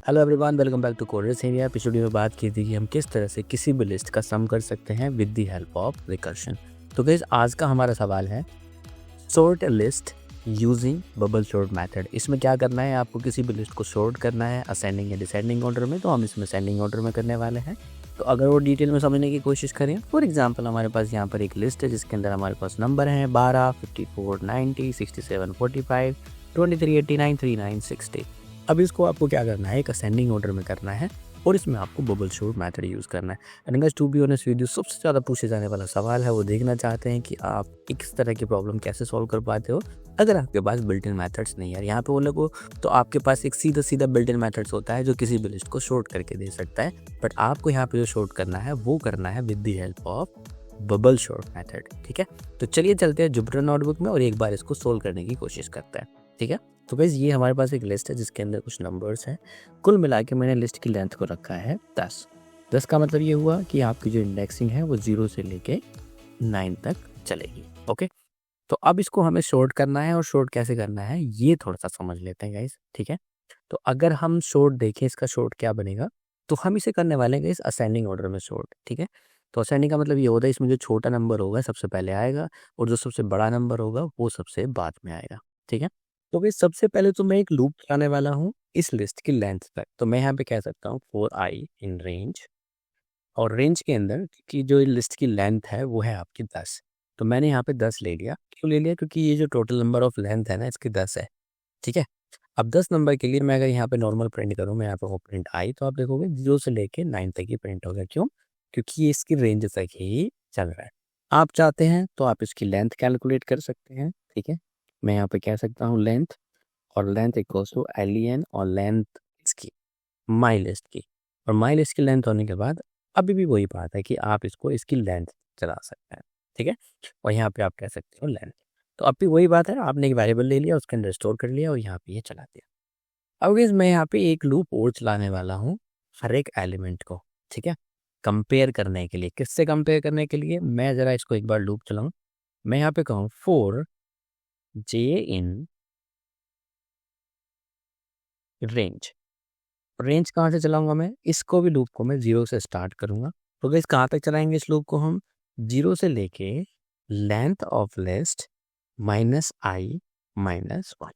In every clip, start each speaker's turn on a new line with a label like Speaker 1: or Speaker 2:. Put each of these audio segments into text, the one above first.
Speaker 1: Hello everyone, welcome back to Coders Area. पिछले video में बात की थी कि हम किस तरह से किसी भी लिस्ट का सम कर सकते हैं with the help of recursion. तो गाइस, आज का हमारा सवाल है sort a list using bubble sort method. इसमें क्या करना है, आपको किसी भी लिस्ट को सॉर्ट करना है असेंडिंग या डिसेंडिंग ऑर्डर में। तो हम इसमें असेंडिंग ऑर्डर में करने वाले हैं। तो अगर वो डिटेल में समझने की कोशिश करें, फॉर एग्जांपल हमारे पास यहाँ पर एक लिस्ट है जिसके अंदर हमारे पास नंबर हैं 12, 54, 90, 67, 45, 23, 89, 39, 60। अब इसको आपको क्या करना है, एक असेंडिंग ऑर्डर में करना है और इसमें आपको बबल सॉर्ट मेथड यूज़ करना है। And guys, to be honest video सबसे ज़्यादा पूछे जाने वाला सवाल है, वो देखना चाहते हैं कि आप इस तरह की प्रॉब्लम कैसे सॉल्व कर पाते हो अगर आपके पास बिल्ट इन मेथड्स नहीं है। यहाँ पे वो लोगों तो आपके पास एक सीधा सीधा बिल्ट इन मेथड्स होता है जो किसी भी लिस्ट को शॉर्ट करके दे सकता है, बट आपको यहाँ पे जो शॉर्ट करना है वो करना है with the help of bubble sort method. ठीक है, तो चलिए चलते हैं जुपिटर नोटबुक में और एक बार इसको सोल्व करने की कोशिश करते हैं। ठीक है, तो गाइस ये हमारे पास एक लिस्ट है जिसके अंदर कुछ नंबर्स हैं। कुल मिला के मैंने लिस्ट की लेंथ को रखा है 10 का मतलब ये हुआ कि आपकी जो इंडेक्सिंग है वो 0 से लेके 9 तक चलेगी। ओके, तो अब इसको हमें शॉर्ट करना है और शॉर्ट कैसे करना है ये थोड़ा सा समझ लेते हैं गाइस। ठीक है, तो अगर हम शॉर्ट देखें इसका शॉर्ट क्या बनेगा, तो हम इसे करने वाले हैं गाइस असेंडिंग ऑर्डर में शॉर्ट। ठीक है, तो असेंडिंग का मतलब ये होता है इसमें जो छोटा नंबर होगा सबसे पहले आएगा और जो सबसे बड़ा नंबर होगा वो सबसे बाद में आएगा। ठीक है, तो भाई सबसे पहले तो मैं एक लूप चलाने वाला हूँ इस लिस्ट की लेंथ तक। तो मैं यहाँ पे कह सकता हूँ 4i इन रेंज, और रेंज के अंदर की जो लिस्ट की लेंथ है वो है आपकी 10। तो मैंने यहाँ पे 10 ले लिया। क्यों ले लिया? क्योंकि ये जो टोटल नंबर ऑफ लेंथ है ना इसकी 10 है। ठीक है, अब 10 नंबर के लिए मैं अगर यहाँ पे नॉर्मल प्रिंट करूँ, मैं यहाँ पे वो प्रिंट आई, तो आप देखोगे 0 से लेके 9 तक ही प्रिंट होगा। क्यों? क्योंकि ये इसकी रेंज तक ही चल रहा है। आप चाहते हैं तो आप इसकी लेंथ कैलकुलेट कर सकते हैं। ठीक है, मैं यहाँ पे कह सकता हूँ लेंथ, और लेंथ इक्वल्स टू LEN, और लेंथ इसकी माई लिस्ट की, और माई लिस्ट की लेंथ होने के बाद अभी भी वही बात है कि आप इसको इसकी लेंथ चला सकते हैं। ठीक है, और यहाँ पे आप कह सकते हो लेंथ। तो अब भी वही बात है, आपने एक वेरिएबल ले लिया, उसके अंदर स्टोर कर लिया और यहाँ पे ये चला दिया। अब guys, मैं यहाँ पे एक लूप और चलाने वाला हूँ हर एक एलिमेंट को। ठीक है, कंपेयर करने के लिए। किससे कंपेयर करने के लिए? मैं जरा इसको एक बार लूप चलाऊं। मैं यहाँ पे कहूँ 4j इन रेंज। रेंज कहाँ से चलाऊंगा मैं? इसको भी लूप को मैं 0 से स्टार्ट करूंगा। तो गाइस कहाँ तक चलाएंगे इस लूप को हम? 0 से लेके लेंथ ऑफ लिस्ट -i -1।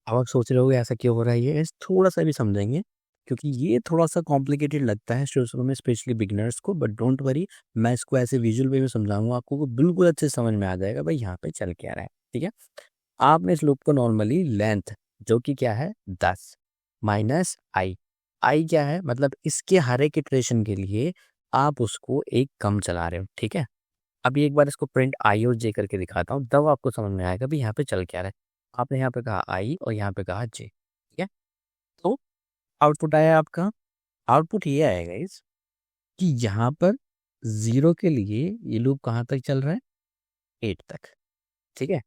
Speaker 1: अब आप सोच रहे होगे ऐसा क्यों हो रहा है, ये थोड़ा सा भी समझेंगे क्योंकि ये थोड़ा सा कॉम्प्लिकेटेड लगता है शुरू में स्पेशली बिगिनर्स को, बट डोंट वरी, मैं इसको ऐसे विजुअल वे में समझाऊंगा आपको, वो बिल्कुल अच्छे से समझ में आ जाएगा भाई यहाँ पे चल क्या रहा है। ठीक है, आपने इस लूप को नॉर्मली लेंथ जो कि क्या है 10 -i, आई क्या है मतलब इसके हर एक इटरेशन के लिए आप उसको एक कम चला रहे हो। ठीक है, अभी एक बार इसको प्रिंट आई और जे करके दिखाता हूँ, तब आपको समझ में आएगा भी यहाँ पे चल क्या रहा है। आपने यहाँ पे कहा आई और यहाँ पे कहा जे। ठीक है, तो आउटपुट आया आपका। आउटपुट ये आएगा इस कि यहाँ पर 0 के लिए ये लूप कहाँ तक चल रहा है? 8 तक। ठीक है,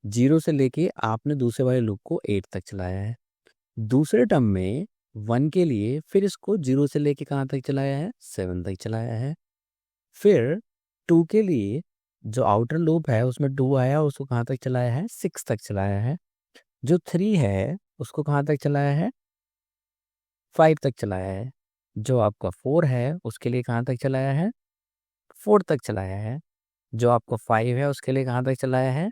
Speaker 1: 0 से लेके आपने दूसरे वाले लूप को 8 तक चलाया है। दूसरे टर्म में 1 के लिए फिर इसको 0 से लेके कहाँ तक चलाया है? 7 तक चलाया है। फिर 2 के लिए जो आउटर लूप है उसमें 2 आया, उसको कहाँ तक चलाया है? 6 तक चलाया है। जो 3 है उसको कहाँ तक चलाया है? 5 तक चलाया है। जो आपका 4 है उसके लिए कहाँ तक चलाया है? 4 तक चलाया है। जो आपका 5 है उसके लिए कहाँ तक चलाया है?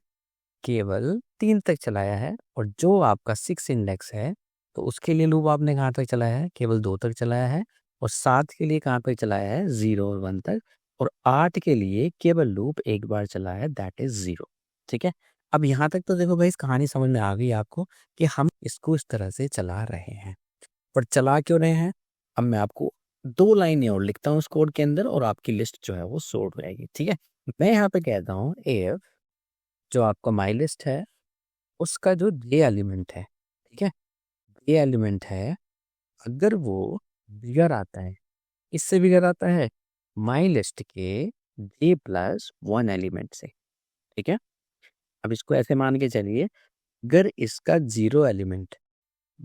Speaker 1: केवल 3 तक चलाया है। और जो आपका 6 इंडेक्स है तो उसके लिए लूप आपने कहाँ तक चलाया है? केवल 2 तक चलाया है। और 7 के लिए कहाँ तक चलाया है? 0 और 1 तक। और 8 के लिए केवल लूप एक बार चला है, दैट इज 0। ठीक है, अब यहाँ तक तो देखो भाई इस कहानी समझ में आ गई आपको कि हम इसको इस तरह से चला रहे हैं। पर चला क्यों रहे हैं? अब मैं आपको 2 लाइनें और लिखता हूँ उस कोड के अंदर और आपकी लिस्ट जो है वो सॉर्ट हो जाएगी। ठीक है, मैं यहाँ पे कहता हूँ इफ जो आपका माई लिस्ट है उसका जो जे एलिमेंट है, ठीक है, जे एलिमेंट है, अगर वो बिगर आता है, इससे बिगर आता है माई लिस्ट के j+1 एलिमेंट से। ठीक है, अब इसको ऐसे मान के चलिए, अगर इसका 0 एलिमेंट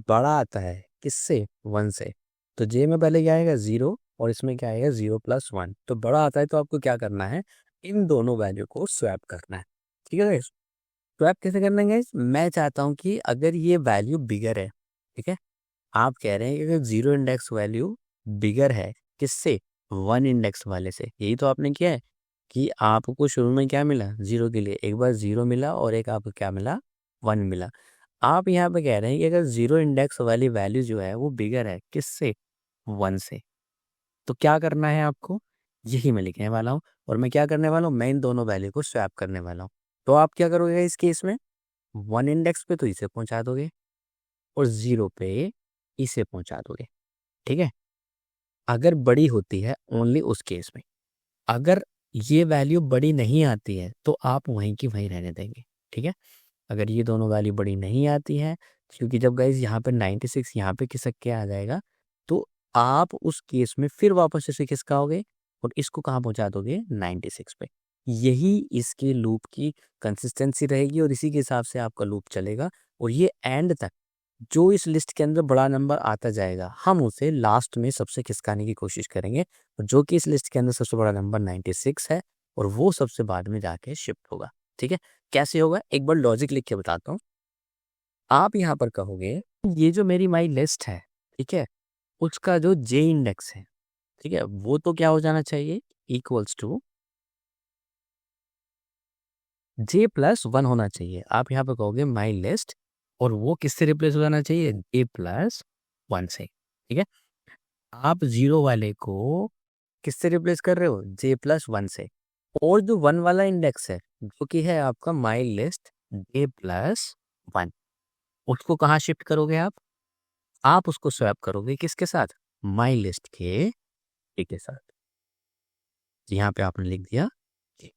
Speaker 1: बड़ा आता है किससे? 1 से, तो जे में पहले क्या आएगा? 0, और इसमें क्या आएगा? 0+1। तो बड़ा आता है तो आपको क्या करना है? इन दोनों वैल्यू को स्वैप करना है। ठीक है, स्वैप कैसे करना है गाइस? मैं चाहता हूँ कि अगर ये वैल्यू बिगर है, ठीक है, आप कह रहे हैं कि अगर 0 इंडेक्स वैल्यू बिगर है किससे, 1 इंडेक्स वाले से। यही तो आपने किया है कि आपको शुरू में क्या मिला 0 के लिए, एक बार 0 मिला और एक आपको क्या मिला 1 मिला। आप यहाँ पे कह रहे हैं कि अगर 0 इंडेक्स वाली वैल्यू जो है वो बिगर है किससे, 1 से। तो क्या करना है आपको, यही मैं लिखने वाला हूँ। और मैं क्या करने वाला हूँ, मैं इन दोनों वैल्यू को स्वैप करने वाला हूँ। तो आप क्या करोगे इस केस में, 1 इंडेक्स पे तो इसे पहुंचा दोगे और 0 पे इसे पहुंचा दोगे, ठीक है। अगर बड़ी होती है ओनली उस केस में, अगर ये वैल्यू बड़ी नहीं आती है तो आप वहीं की वहीं रहने देंगे, ठीक है। अगर ये दोनों वैल्यू बड़ी नहीं आती है, क्योंकि जब गाइज यहाँ पे 96 यहाँ पे खिसक के आ जाएगा, तो आप उस केस में फिर वापस इसे खिसकाओगे और इसको कहाँ पहुँचा दोगे, 96 पे। यही इसके लूप की कंसिस्टेंसी रहेगी और इसी के हिसाब से आपका लूप चलेगा। और ये एंड तक जो इस लिस्ट के अंदर बड़ा नंबर आता जाएगा, हम उसे लास्ट में सबसे खिसकाने की कोशिश करेंगे, और जो कि इस लिस्ट के अंदर सबसे बड़ा नंबर 96 है, और वो सबसे बाद में जाके शिफ्ट होगा, ठीक है। कैसे होगा, एक बार लॉजिक लिख के बताता हूँ। आप यहाँ पर कहोगे ये जो मेरी माई लिस्ट है, ठीक है, उसका जो जे इंडेक्स है, ठीक है, वो तो क्या हो जाना चाहिए, इक्वल्स टू जे प्लस 1 होना चाहिए। आप यहाँ पर कहोगे माई लिस्ट, और वो किससे रिप्लेस हो जाना चाहिए, जे प्लस 1 से, ठीक है। आप 0 वाले को किससे रिप्लेस कर रहे हो, जे प्लस 1 से। और जो 1 वाला इंडेक्स है जो कि है आपका माई लिस्ट जे प्लस 1, उसको कहाँ शिफ्ट करोगे आप उसको स्वैप करोगे किसके साथ, माई लिस्ट के ए के साथ। यहाँ पे आपने लिख दिया J,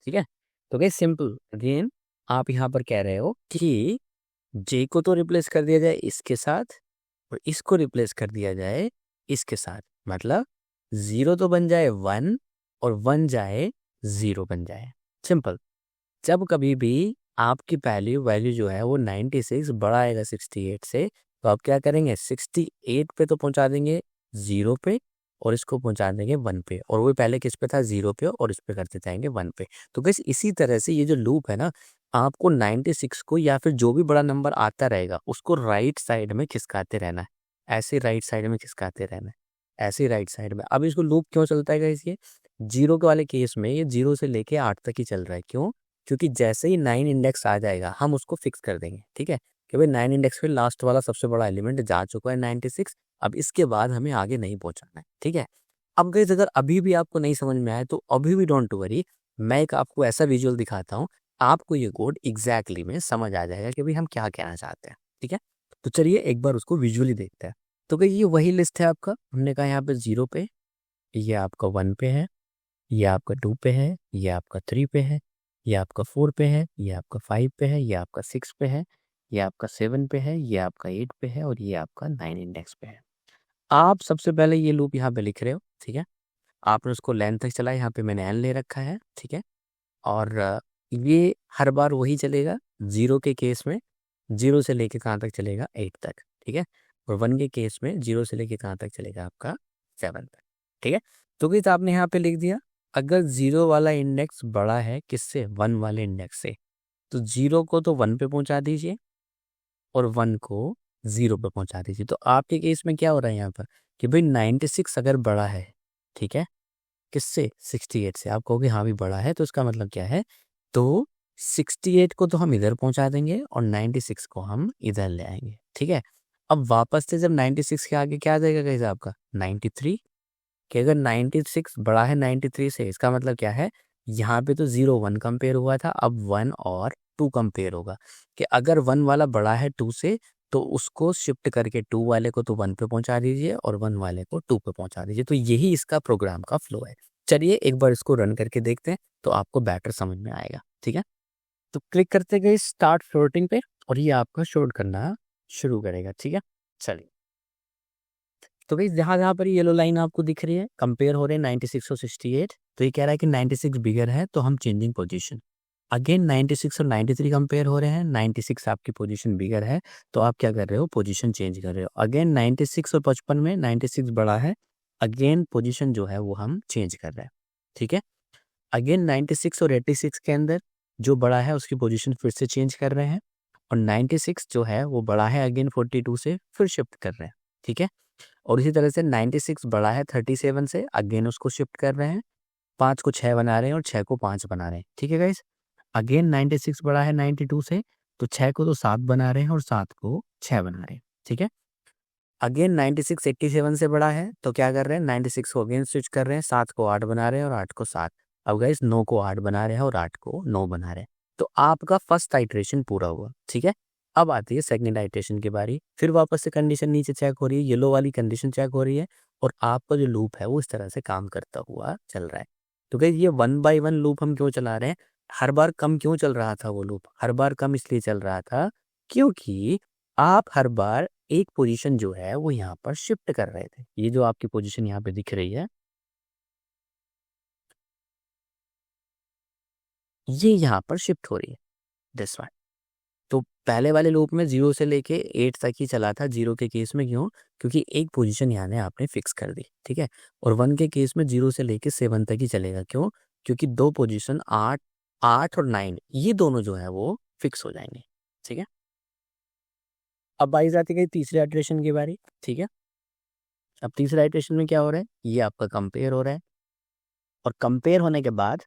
Speaker 1: ठीक है। तो गैस सिंपल अगेन, आप यहाँ पर कह रहे हो कि जे को तो रिप्लेस कर दिया जाए इसके साथ, और इसको रिप्लेस कर दिया जाए इसके साथ, मतलब 0 तो बन जाए 1 और 1 जाए 0 बन जाए। सिंपल। जब कभी भी आपकी पहली वैल्यू जो है वो 96 बड़ा आएगा 68 से, तो आप क्या करेंगे, 68 पे तो पहुंचा देंगे 0 पे, और इसको पहुंचा देंगे 1 पे, और वो पहले किस पे था, 0 पे, और इस पे करते जाएंगे 1 पे। तो बस इसी तरह से ये जो लूप है ना, आपको 96 को या फिर जो भी बड़ा नंबर आता रहेगा उसको राइट साइड में खिसकाते रहना है, ऐसे राइट साइड में खिसकाते रहना है, ऐसे राइट साइड में। अब इसको लूप क्यों चलता है गाइस, ये 0 के वाले केस में ये 0 से लेके 8 तक ही चल रहा है। क्यों, क्योंकि जैसे ही 9 इंडेक्स आ जाएगा हम उसको फिक्स कर देंगे, ठीक है, कि भाई 9 इंडेक्स पे लास्ट वाला सबसे बड़ा एलिमेंट जा चुका है 96, अब इसके बाद हमें आगे नहीं पहुंचाना है, ठीक है। अब गाइस अगर अभी भी आपको नहीं समझ में आए तो अभी भी डोंट वरी, मैं एक आपको ऐसा विजुअल दिखाता हूँ, आपको ये कोड एग्जैक्टली में समझ आ जाएगा कि भाई हम क्या कहना चाहते हैं, ठीक है। तो चलिए एक बार उसको विजुअली देखते हैं। तो गाइस ये वही लिस्ट है आपका, हमने कहा यहाँ पे 0 पे, ये आपका 1 पे है, ये आपका 2 पे है, ये आपका 3 पे है, ये आपका 4 पे है, ये आपका 5 पे है, ये आपका 6 पे है, ये आपका 7 पे है, ये आपका 8 पे है, और ये आपका 9 इंडेक्स पे है। आप सबसे पहले ये लूप यहाँ पे लिख रहे हो, ठीक है। आपने उसको लेंथ तक चला, यहाँ पे मैंने एन ले रखा है, ठीक है। और ये हर बार वही चलेगा, 0 के केस में 0 से लेके कहाँ तक चलेगा, 8 तक, ठीक है। और 1 के केस में 0 से लेके कहाँ तक चलेगा, आपका 7 तक, ठीक है। तो किस आपने यहाँ पे लिख दिया, अगर 0 वाला इंडेक्स बड़ा है किससे, 1 वाले इंडेक्स से, तो 0 को तो 1 पे पहुंचा दीजिए और 1 को 0 पे पहुंचा दीजिए। तो आपके केस में क्या हो रहा है यहाँ पर कि भाई 96 अगर बड़ा है, ठीक है, किससे, 68 से। आप कहोगे हाँ भी बड़ा है, तो इसका मतलब क्या है, तो 68 को तो हम इधर पहुंचा देंगे और 96 को हम इधर ले आएंगे, ठीक है। अब वापस से जब 96 के आगे क्या आ जाएगा कैसे आपका, 93, कि अगर 96 बड़ा है 93 से, इसका मतलब क्या है, यहाँ पे तो 0 1 कंपेयर हुआ था, अब 1 और 2 कंपेयर होगा, कि अगर 1 वाला बड़ा है 2 से, तो उसको शिफ्ट करके 2 वाले को तो 1 पे पहुंचा दीजिए और 1 वाले को 2 पे पहुंचा दीजिए। तो यही इसका प्रोग्राम का फ्लो है। चलिए एक बार इसको रन करके देखते हैं, तो आपको बेटर समझ में आएगा, ठीक है। तो क्लिक करते गए स्टार्ट फ्लोटिंग पे, और ये आपका शोट करना शुरू करेगा, ठीक है। चलिए, तो भाई जहाँ जहाँ पर येलो लाइन आपको दिख रही है, कंपेयर हो रहे हैं 96 और 68, तो ये कह रहा है कि 96 बिगर है, तो हम चेंजिंग पोजीशन। अगेन 96 और 93 कंपेयर हो रहे हैं, 96 आपकी पोजीशन बिगर है, तो आप क्या कर रहे हो, पोजीशन चेंज कर रहे हो। अगेन 96 और 55 में 96 बड़ा है, अगेन पोजीशन जो है वो हम चेंज कर रहे हैं, ठीक है। अगेन 96 और 86 के अंदर जो बड़ा है उसकी पोजीशन फिर से चेंज कर रहे हैं, और 96 जो है वो बड़ा है अगेन 42 से, फिर शिफ्ट कर रहे हैं, ठीक है। और इसी तरह से 96 बड़ा है 37 से, अगेन उसको शिफ्ट कर रहे हैं, 5 को 6 बना रहे हैं और 6 को 5 बना रहे हैं, ठीक है गाइस। अगेन 96 बड़ा है 92 से, तो 6 को तो 7 बना रहे हैं और 7 को 6 बना रहे हैं, ठीक है। अगेन 96 87 से बड़ा है, तो क्या कर रहे हैं, 96 को अगेन स्विच कर रहे हैं, 7 को 8 बना रहे हैं और 8 को 7। अब गाइस 9 को 8 बना रहे हैं और 8 को 9 बना रहे हैं। तो आपका फर्स्ट आइट्रेशन पूरा हुआ, ठीक है। अब आती है सेकंड आइट्रेशन की बारी, फिर वापस से कंडीशन नीचे चेक हो रही है, येलो वाली कंडीशन चेक हो रही है और आपका जो लूप है वो इस तरह से काम करता हुआ चल रहा है। तो गाइस ये 1 बाय 1 लूप हम क्यों चला रहे हैं, हर बार कम क्यों चल रहा था वो लूप, हर बार कम इसलिए चल रहा था क्योंकि आप हर बार एक पोजीशन जो है वो यहाँ पर शिफ्ट कर रहे थे। ये जो आपकी पोजीशन यहाँ पे दिख रही है, ये यहाँ पर शिफ्ट हो रही है, दिस वन। तो पहले वाले लूप में 0 से लेके 8 तक ही चला था, 0 के केस में क्यों, क्योंकि एक पोजीशन यानी आपने फिक्स कर दी, ठीक है। और 1 के केस में 0 से लेके 7 तक ही चलेगा, क्यों, क्योंकि दो पोजीशन 8 8 और 9 ये दोनों जो है वो फिक्स हो जाएंगे, ठीक है। अब आई जाती है तीसरे इटरेशन की बारी, ठीक है। अब तीसरा इटरेशन में क्या हो रहा है, ये आपका कंपेयर हो रहा है और कंपेयर होने के बाद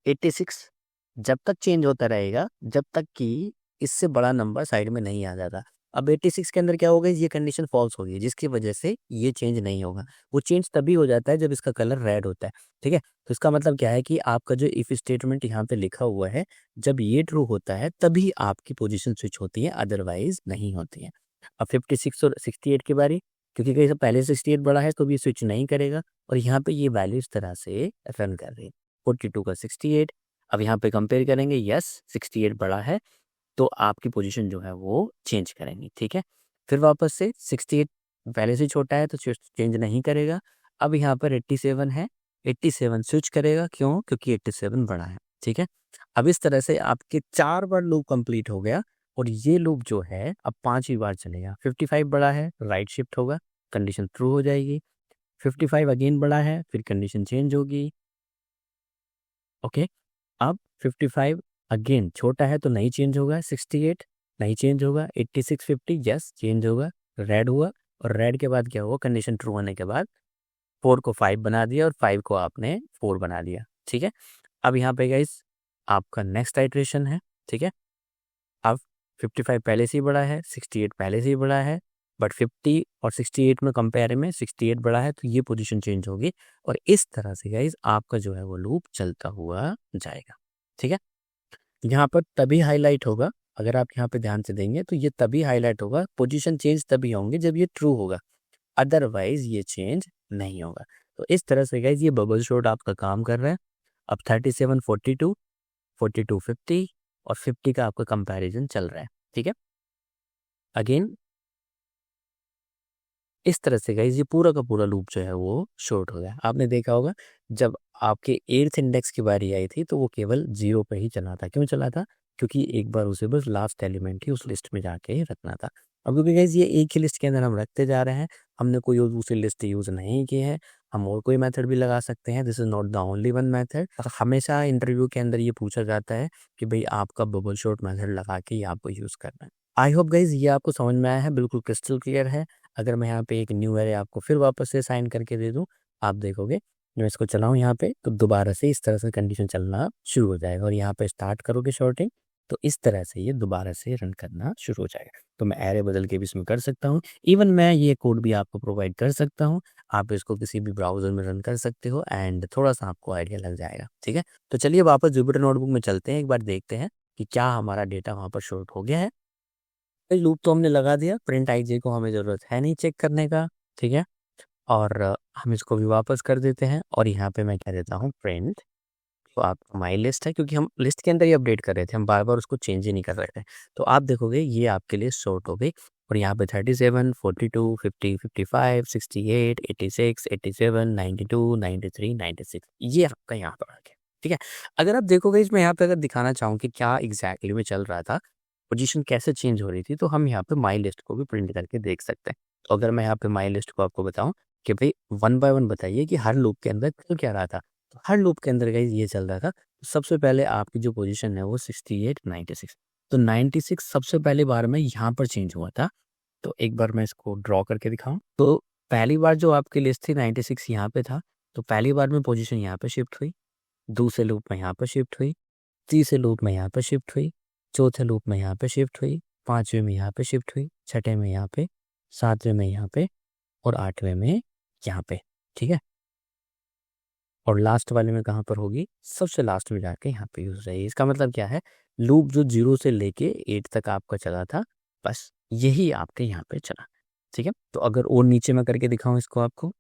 Speaker 1: 86 जब तक चेंज होता रहेगा जब तक कि इससे बड़ा नंबर साइड में नहीं आ जाता। अब 86 के अंदर क्या होगा, ये कंडीशन फॉल्स होगी जिसकी वजह से ये चेंज नहीं होगा। वो चेंज तभी हो जाता है जब इसका कलर रेड होता है, ठीक है। तो इसका मतलब क्या है कि आपका जो इफ स्टेटमेंट यहाँ पे लिखा हुआ है, जब ये ट्रू होता है तभी आपकी पोजीशन स्विच होती है, अदरवाइज नहीं होती है। अब 56 और 68 की बारी, क्योंकि कहीं से पहले 68 बड़ा है तो भी स्विच नहीं करेगा और यहाँ पे ये वैल्यू इस तरह से रन कर रही है, 42 का 68। अब यहाँ पे कंपेयर करेंगे, यस 68 बड़ा है तो आपकी पोजीशन जो है वो चेंज करेंगे, ठीक है। फिर वापस से 68 पहले से छोटा है तो चेंज नहीं करेगा। अब यहाँ पर 87 है, 87 स्विच करेगा, क्यों, क्योंकि 87 बड़ा है, ठीक है। अब इस तरह से आपके 4 बार लूप कंप्लीट हो गया और ये लूप जो है अब 5वीं बार चलेगा। 55 बड़ा है, राइट शिफ्ट होगा, कंडीशन ट्रू हो जाएगी। 55 अगेन बड़ा है, फिर कंडीशन चेंज होगी, ओके। अब 55 अगेन छोटा है तो नहीं चेंज होगा, 68 नहीं चेंज होगा, 86 50 यस चेंज होगा, रेड हुआ और रेड के बाद क्या हुआ, कंडीशन ट्रू होने के बाद 4 को 5 बना दिया और 5 को आपने 4 बना दिया, ठीक है। अब यहाँ पे गाइस आपका नेक्स्ट आइट्रेशन है, ठीक है। अब 55 पहले से ही बड़ा है, 68 पहले से ही बड़ा है, बट 50 और 68 में कंपेयर में 68 बड़ा है तो ये पोजीशन चेंज होगी और इस तरह से गाइस आपका जो है वो लूप चलता हुआ जाएगा, ठीक है। यहाँ पर तभी हाईलाइट होगा, अगर आप यहाँ पे ध्यान से देंगे तो ये तभी हाईलाइट होगा, पोजीशन चेंज तभी होंगे जब ये ट्रू होगा, अदरवाइज ये चेंज नहीं होगा। तो इस तरह से गाइस ये बबल शॉट आपका काम कर रहा है। अब 37 42 42 50 और 50 का आपका कंपैरिजन चल रहा है, ठीक है। अगेन इस तरह से गाइस ये पूरा का पूरा लूप जो है वो शॉर्ट हो गया। आपने देखा होगा जब आपके 8th इंडेक्स की बारी आई थी तो वो केवल 0 पे ही चला था। क्यों चला था? क्योंकि एक बार उसे बस लास्ट एलिमेंट ही उस लिस्ट में जाके रखना था। अब क्योंकि गाइस ये एक ही लिस्ट के अंदर हम रखते जा रहे हैं, हमने कोई और दूसरी लिस्ट यूज़ नहीं की है, हम और कोई मेथड भी लगा सकते हैं। This is not the only one method. हमेशा इंटरव्यू के अंदर ये पूछा जाता है कि भई आपका बबल शॉट मेथड लगा के ही आपको यूज़ करना है। आई होप गाइस ये आपको समझ में आया है, बिल्कुल क्रिस्टल क्लियर है। अगर मैं यहाँ पे एक न्यू एरे आपको फिर वापस से साइन करके दे दूँ, आप देखोगे मैं इसको चलाऊँ यहाँ पे तो दोबारा से इस तरह से कंडीशन चलना शुरू हो जाएगा और यहाँ पे स्टार्ट करोगे शॉर्टिंग तो इस तरह से ये दोबारा से रन करना शुरू हो जाएगा। तो मैं एरे बदल के भी इसमें कर सकता हूँ, इवन मैं ये कोड भी आपको प्रोवाइड कर सकता हूँ। आप इसको किसी भी ब्राउज़र में रन कर सकते हो एंड थोड़ा-सा आपको आइडिया लग जाएगा, ठीक है? तो चलिए वापस जुपिटर नोटबुक में चलते हैं, एक बार देखते हैं कि क्या हमारा डेटा वहाँ पर शॉर्ट हो गया है। लूप तो हमने लगा दिया, प्रिंट आईजे को हमें ज़रूरत है नहीं चेक करने का, ठीक है? और हम इसको भी वापस कर देते हैं और यहाँ पे मैं कह देता हूँ प्रिंट, तो आप माई लिस्ट है क्योंकि हम लिस्ट के अंदर ही अपडेट कर रहे थे, हम बार-बार उसको चेंज ही नहीं कर रहे थे। तो आप देखोगे ये आपके लिए सॉर्ट हो गई और यहाँ पे 37, 42, 50, 55, 68, 86, 87, 92, 93, 96 ये आपका यहाँ पर आ गया, ठीक है? अगर आप देखोगे इसमें यहाँ पे अगर दिखाना चाहूँ कि क्या एग्ज़ैक्टली में चल रहा था, पोजीशन कैसे चेंज हो रही थी, तो हम यहाँ पे माई लिस्ट को भी प्रिंट करके देख सकते हैं। तो अगर मैं यहाँ पे माई लिस्ट को आपको बताऊँ कि भई 1 बाय 1 बताइए कि हर लूप के अंदर चल क्या रहा था? तो हर लूप के अंदर गाइस ये चल रहा था। तो सबसे पहले आपकी जो पोजीशन है वो 68, 96 तो 96 सबसे पहली बार में यहाँ पर चेंज हुआ था तो एक बार मैं इसको ड्रॉ करके दिखाऊं। तो पहली बार जो आपकी लिस्ट थी 96 यहाँ पे था, तो पहली बार में पोजीशन यहाँ पे शिफ्ट हुई, दूसरे लूप में यहाँ पे शिफ्ट हुई, तीसरे लूप में यहाँ पे शिफ्ट हुई, चौथे लूप में यहाँ पे शिफ्ट हुई, पांचवें में यहाँ पे शिफ्ट हुई, छठे में यहाँ पे, सातवें में यहाँ पे और आठवें में यहाँ पे। ठीक है, और लास्ट वाले में कहाँ पर होगी, सबसे लास्ट में जाके यहाँ पे यूज रहेगी। इसका मतलब क्या है, लूप जो 0 से लेके 8 तक आपका चला था, बस यही आपके यहाँ पे चला। ठीक है, तो अगर और नीचे में करके दिखाऊं इसको आपको,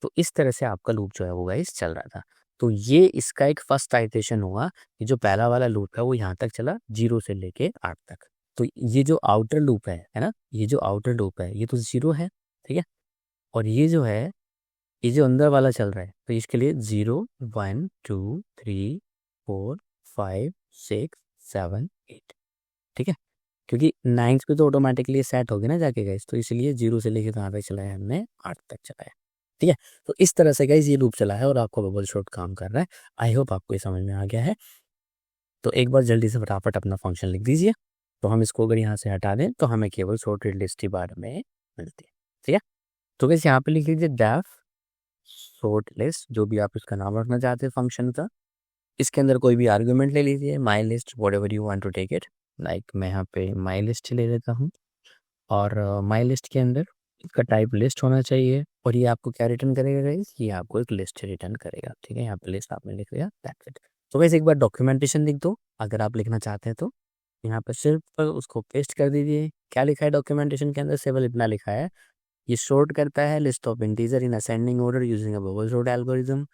Speaker 1: तो इस तरह से आपका लूप जो है वो गाइस चल रहा था। तो ये इसका एक फर्स्ट आइटेशन हुआ कि जो पहला वाला लूप है वो यहाँ तक चला 0 से लेके 8 तक। तो ये जो आउटर लूप है ना, ये जो आउटर लूप है ये तो 0 है। ठीक है, और ये जो है, ये जो अंदर वाला चल रहा है, तो इसके लिए 0 1 2 3 4 5 6 7 8। ठीक है, क्योंकि 9 पे तो ऑटोमेटिकली सेट हो गया ना जाके गाइस, तो इसलिए 0 से लेके कहाँ तक चलाया हमने, 8 तक चलाया। ठीक है, तो इस तरह से गाइस ये लूप चला है और आपको बबल शॉट काम कर रहा है। आई होप आपको ये समझ में आ गया है। तो एक बार जल्दी से फटाफट अपना फंक्शन लिख दीजिए। तो हम इसको अगर यहाँ से हटा दें तो हमें केवल सॉर्टेड लिस्ट ही बाद में मिलती है। ठीक है, तो गाइस यहाँ पे लिख लीजिए डेफ सॉर्ट लिस्ट, जो भी आप इसका नाम रखना चाहते हैं फंक्शन का। इसके अंदर कोई भी आर्गुमेंट ले लीजिए, my list whatever you want to take it. Like मैं यहाँ पे माई लिस्ट ले लेता हूँ, और माई लिस्ट के अंदर इसका टाइप लिस्ट होना चाहिए, और ये आपको क्या रिटर्न करेगा गाइस, ये आपको एक लिस्ट रिटर्न करेगा। ठीक है, यहाँ पे लिस्ट आपने लिख लिया, दैट्स इट। तो गाइस एक बार डॉक्यूमेंटेशन लिख दो अगर आप लिखना चाहते हैं तो। यहाँ पे सिर्फ उसको पेस्ट कर दीजिए। क्या लिखा है डॉक्यूमेंटेशन के अंदर, सिर्फ इतना लिखा है, ये सॉर्ट करता है list of integer in ascending order using a bubble sort algorithm.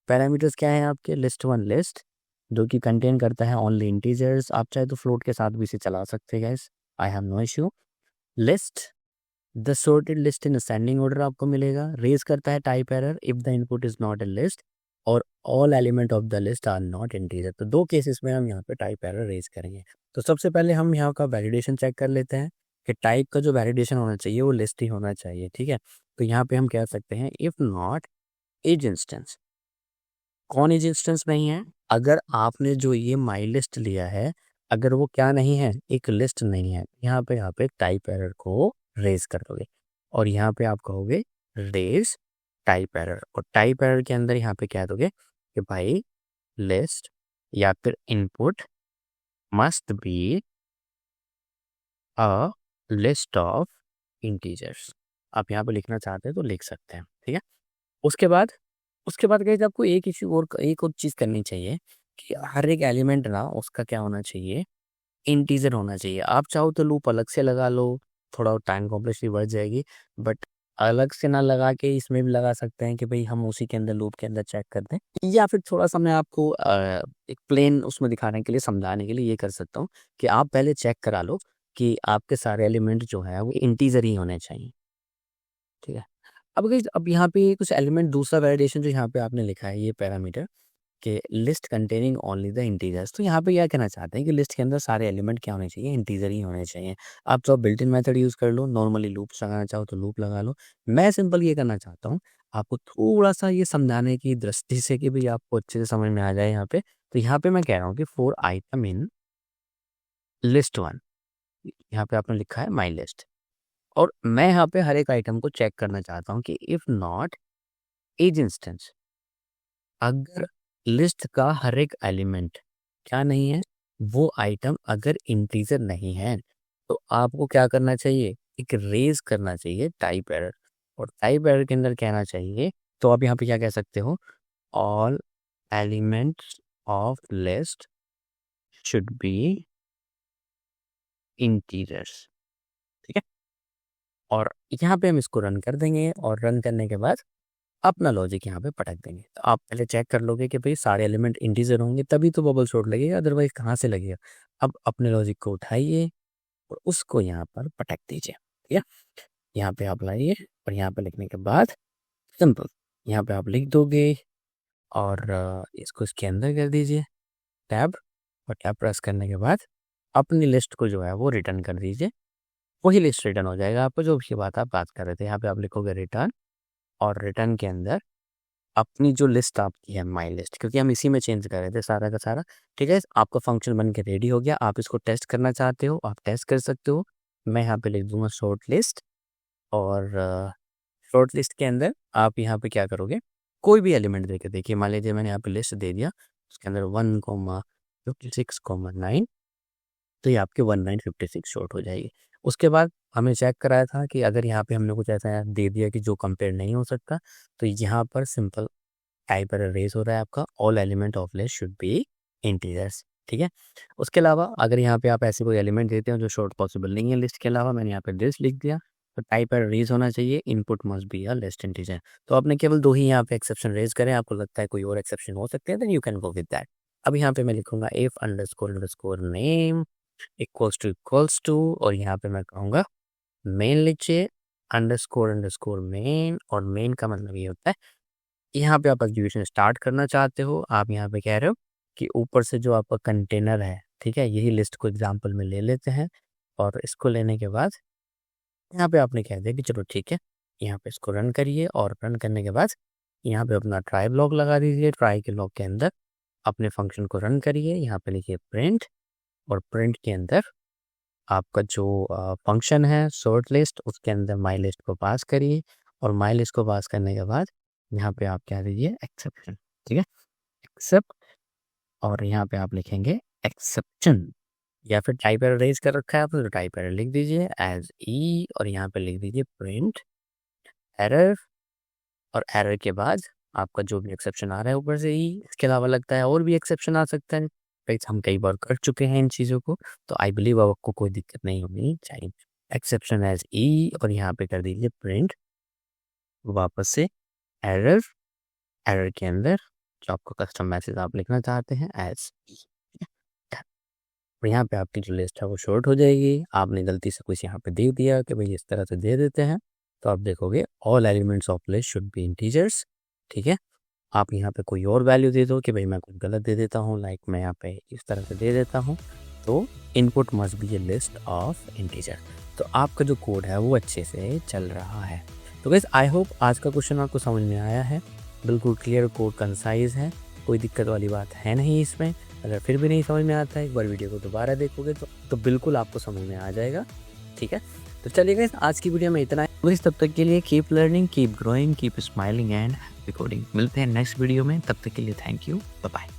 Speaker 1: Parameters क्या है आपके, लिस्ट वन लिस्ट, जो कि कंटेन करता है ओनली इंटीजर्स। आप चाहे तो फ्लोट के साथ भी इसे चला सकते हैं guys, I have no issue. List the sorted list in ascending order आपको मिलेगा। रेज करता है type error if the input is not a list और all element of the list are not integer. तो दो केसेस में हम यहाँ पे टाइप एरर रेज करेंगे। तो सबसे पहले हम यहाँ का वैलिडेशन चेक कर लेते हैं कि टाइप का जो वैलिडेशन होना चाहिए वो लिस्ट ही होना चाहिए। ठीक है, तो यहाँ पे हम कह सकते हैं इफ नॉट एज इंस्टेंस। कौन एज इंस्टेंस नहीं है, अगर आपने जो ये माई लिस्ट लिया है अगर वो क्या नहीं है, एक लिस्ट नहीं है, यहाँ पे टाइप एरर को रेज कर दोगे, और यहाँ पे आप कहोगे रेज टाइप एरर, और टाइप एरर के अंदर यहाँ पे कह दोगे कि भाई लिस्ट या फिर input must be a list of integers. आप यहाँ पे लिखना चाहते हैं तो लिख सकते हैं। ठीक है, उसके बाद गाइस आपको एक और चीज़ करनी चाहिए कि हर एक एलिमेंट ना उसका क्या होना चाहिए, इंटीजर होना चाहिए। आप चाहो तो लूप अलग से लगा लो, थोड़ा टाइम कॉम्प्लेक्सिटी बढ़ जाएगी, बट अलग से ना लगा के इसमें भी लगा सकते हैं कि भाई हम उसी के अंदर लूप के अंदर चेक कर दें, या फिर थोड़ा सा मैं आपको एक प्लेन उसमें दिखाने के लिए, समझाने के लिए ये कर सकता हूँ कि आप पहले चेक करा लो कि आपके सारे एलिमेंट जो है वो इंटीजर ही होने चाहिए। ठीक है, अब यहाँ पे कुछ एलिमेंट, दूसरा वैलिडेशन जो यहाँ पे आपने लिखा है ये पैरामीटर कि list containing only the integers. तो यहाँ पे क्या कहना चाहते हैं कि लिस्ट के अंदर सारे एलिमेंट क्या होने चाहिए, इंटीजर ही होने चाहिए। आप चाहो बिल्ट इन मेथड यूज़ कर लो, नॉर्मली लूप्स लगाना चाहो तो लूप लगा लो। मैं सिंपल ये करना चाहता हूँ आपको थोड़ा सा ये समझाने की दृष्टि से कि भाई आपको अच्छे से समझ में आ जाए यहाँ पे। तो यहाँ पे मैं कह रहा हूँ कि for item in list one, यहाँ पे आपने लिखा है माई लिस्ट, और मैं यहाँ पे हर एक आइटम को चेक करना चाहता हूँ कि इफ नॉट एज इंस्टेंस, अगर लिस्ट का हर एक एलिमेंट क्या नहीं है, वो आइटम अगर इंटीजर नहीं है, तो आपको क्या करना चाहिए, एक रेज करना चाहिए टाइप एरर, और टाइप एरर के अंदर कहना चाहिए, तो आप यहाँ पे क्या कह सकते हो, all elements of list should be integers. ठीक है, और यहाँ पे हम इसको रन कर देंगे, और रन करने के बाद अपना लॉजिक यहाँ पे पटक देंगे। तो आप पहले चेक कर लोगे कि भाई सारे एलिमेंट इंटीजर होंगे तभी तो बबल शॉट लगेगा, अदरवाइज कहाँ से लगेगा। अब अपने लॉजिक को उठाइए और उसको यहाँ पर पटक दीजिए। ठीक है, यहाँ पे आप लाइए, और यहाँ पे लिखने के बाद सिंपल यहाँ पे आप लिख दोगे, और इसको इसके अंदर कर दीजिए टैब, और टैब प्रेस करने के बाद अपनी लिस्ट को जो है वो रिटर्न कर दीजिए। वही लिस्ट रिटर्न हो जाएगा आपको, जो उसकी बात आप बात कर रहे थे। यहाँ पे आप लिखोगे रिटर्न, और रिटर्न के अंदर अपनी जो लिस्ट आपकी है माई लिस्ट, क्योंकि हम इसी में चेंज कर रहे थे सारा का सारा। ठीक है, आपका फंक्शन बन के रेडी हो गया। आप इसको टेस्ट करना चाहते हो, आप टेस्ट कर सकते हो। मैं यहाँ पे लिख दूंगा शॉर्ट लिस्ट, और शॉर्ट लिस्ट के अंदर आप यहाँ पे क्या करोगे, कोई भी एलिमेंट देके, देखिए मान लीजिए मैंने यहाँ पे लिस्ट दे दिया, उसके अंदर 1,56,9, तो ये आपके 1956 शॉर्ट हो जाएगी। उसके बाद हमें चेक कराया था कि अगर यहाँ पे हमने कुछ ऐसा दे दिया कि जो कंपेयर नहीं हो सकता, तो यहाँ पर सिंपल टाइप एरर रेज हो रहा है आपका, all element of list should be integers, ठीक है। उसके अलावा अगर यहाँ पे आप ऐसे कोई एलिमेंट देते हो जो शॉर्ट पॉसिबल नहीं है लिस्ट के अलावा, मैंने यहाँ पे लिस्ट लिख दिया, तो टाइप एरर रेज होना चाहिए, input must be a list integer. तो आपने केवल 2 ही यहाँ पे एक्सेप्शन रेज करें, आपको लगता है कोई और एक्सेप्शन हो सकते हैं, then you can go with that. अब यहाँ पे मैं लिखूंगा if underscore name equals to और यहाँ पे मैं कहूँगा मेन लीजिए अंडरस्कोर मेन, और मेन का मतलब ये होता है यहाँ पे आप एग्जीक्यूशन स्टार्ट करना चाहते हो, आप यहाँ पे कह रहे हो कि ऊपर से जो आपका कंटेनर है, ठीक है, यही लिस्ट को एग्जांपल में ले लेते हैं, और इसको लेने के बाद यहाँ पे आपने कह दिया कि चलो ठीक है, यहाँ पे इसको रन करिए, और रन करने के बाद यहाँ पे अपना ट्राई ब्लॉक लगा दीजिए, ट्राई के ब्लॉक के अंदर अपने फंक्शन को रन करिए, यहाँ पे लिखिए प्रिंट, और प्रिंट के अंदर आपका जो फंक्शन है सॉर्ट लिस्ट, उसके अंदर माई लिस्ट को पास करिए, और माई लिस्ट को पास करने के बाद यहाँ पे आप क्या दीजिए एक्सेप्शन, ठीक है, एक्सेप्ट, और यहाँ पे आप लिखेंगे एक्सेप्शन, या फिर टाइप एरर रेज कर रखा है आपने तो टाइप एरर लिख दीजिए एज ई, और यहाँ पे लिख दीजिए प्रिंट एरर, और एरर के बाद आपका जो भी एक्सेप्शन आ रहा है ऊपर से ई, इसके अलावा लगता है और भी एक्सेप्शन आ सकता है, राइट, हम कई बार कर चुके हैं इन चीज़ों को, तो आई बिलीव आपको कोई दिक्कत नहीं होनी चाहिए। एक्सेप्शन एज ई, और यहाँ पे कर दीजिए प्रिंट वापस से एरर, एरर के अंदर जो आपका कस्टम मैसेज आप लिखना चाहते हैं एज ई, और यहाँ पे आपकी जो लिस्ट है वो शॉर्ट हो जाएगी। आपने गलती से कुछ यहाँ पे दे दिया कि भाई इस तरह से दे देते हैं, तो आप देखोगे all elements of list should be integers, ठीक है। आप यहाँ पे कोई और वैल्यू दे दो कि भाई मैं कुछ गलत दे देता हूँ, लाइक मैं यहाँ पे इस तरह से दे देता हूँ, तो input must be A list of integer, तो आपका जो कोड है वो अच्छे से चल रहा है। तो गाइस आई होप आज का क्वेश्चन आपको समझ में आया है, बिल्कुल क्लियर कोड, कंसाइज है, कोई दिक्कत वाली बात है नहीं इसमें। अगर फिर भी नहीं समझ में आता है, एक बार वीडियो को दोबारा देखोगे तो बिल्कुल आपको समझ में आ जाएगा, ठीक है। तो चलिए गाइस आज की वीडियो में इतना है, तो तब तक के लिए keep learning, keep growing, keep smiling and recording. मिलते हैं नेक्स्ट वीडियो में, तब तक के लिए थैंक यू, बाय बाय।